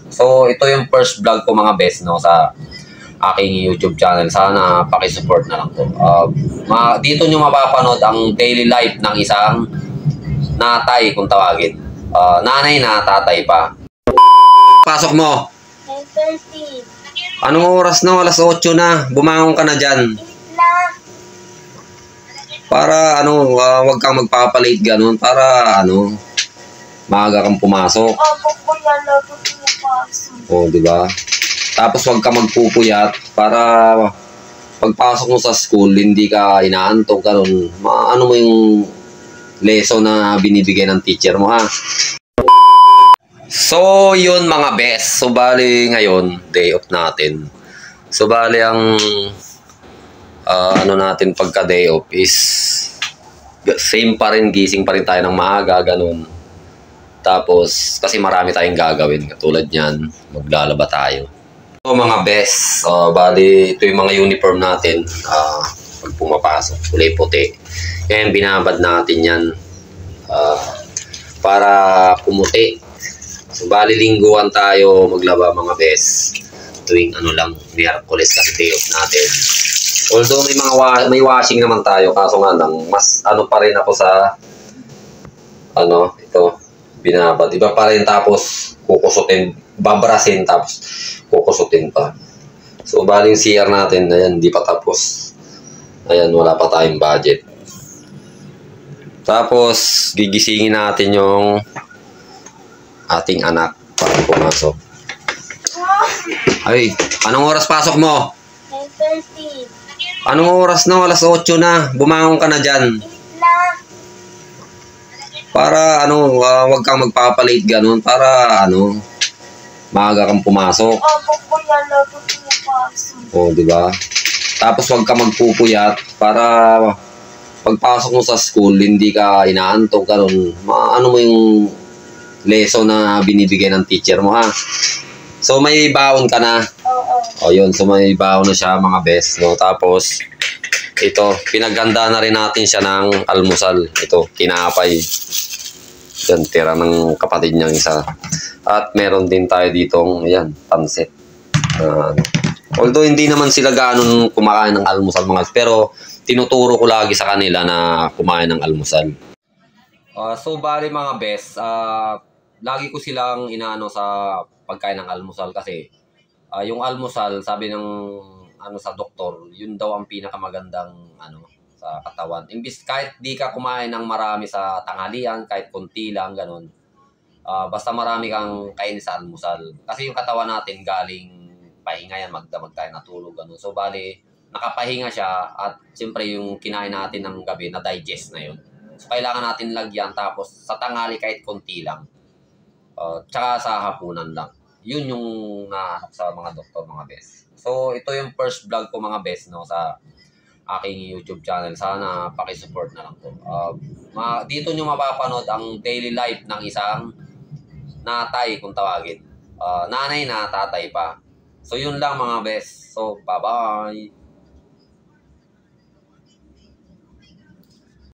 So, ito yung first vlog ko mga best, no, sa aking YouTube channel. Sana pakisupport na lang to. Dito nyo mapapanood ang daily life ng isang natay, kung tawagin. Nanay na tatay pa. Pasok mo. 9:30. Anong oras na? Alas 8 na. Bumangon ka na dyan. Para wag kang magpapalate ganun. Para maaga kang pumasok. Opo, kuya, lagi pumapasok. O, di ba? Tapos wag ka magpupuyat para pagpasok mo sa school, hindi ka inaantok ganun. Ano mo yung lesson na binibigay ng teacher mo, ha? So, yun mga best. So, bali ngayon, day off natin. So, bali ang natin pagka day off is same pa rin, gising pa rin tayo ng maaga, ganun. Tapos, kasi marami tayong gagawin. Katulad niyan, maglalaba tayo. So, mga best, bali, ito yung mga uniform natin pag pumapasok. Kulay puti. Yan, binabad natin yan para pumuti. So, bali, lingguhan tayo maglaba mga best. Tuwing Miyerkules kasi day off natin. Although may washing naman tayo, kaso nga lang, mas pa rin ako sa ito, binabad. Iba pa rin, tapos kukusutin, babrasin, tapos kukusutin pa. So, bali yung CR natin, ayan, di pa tapos. Ayan, wala pa tayong budget. Tapos, gigisingin natin yung ating anak para pumasok. Ay, anong oras pasok mo? 9:30. Anong oras na? Alas 8 na. Bumangon ka na dyan. Para wag kang magpapalate ganun. Para maaga kang pumasok. Opo, kuya, lagi pumapasok. O, di ba? Tapos wag ka magpupuyat para pagpasok mo sa school, hindi ka inaantok ganun. Ano mo yung lesson na binibigay ng teacher mo, ha? So, may baon ka na. Oo. O, yun. So, may baon na siya, mga best, no? Tapos, ito, pinaganda na rin natin siya ng almusal. Ito, kinapay. Yan, tira ng kapatid niyang isa. At meron din tayo ditong, ayan, pansit. Although, hindi naman sila ganun kumakain ng almusal, mga, pero tinuturo ko lagi sa kanila na kumain ng almusal. So, bali mga best, lagi ko silang sa pagkain ng almusal kasi yung almusal, sabi ng sa doktor, yun daw ang pinakamagandang sa katawan. Imbis kahit di ka kumain ng marami sa tanghalian, kahit konti lang ganun. Basta marami kang kain sa almusal. Kasi yung katawan natin galing pahinga yan, magdamag tayo natulog ganun. So bali, nakapahinga siya at siyempre yung kinain natin ng gabi na digest na yun. So kailangan natin lagyan, tapos sa tanghali kahit konti lang. Tsaka sa hapunan lang. Yun yung sa mga doktor, mga best. So, ito yung first vlog ko, mga best, no, sa aking YouTube channel. Sana pakisupport na lang to. Dito nyo mapapanood ang daily life ng isang natay, kung tawagin. Nanay na tatay pa. So, yun lang mga best. So, bye-bye.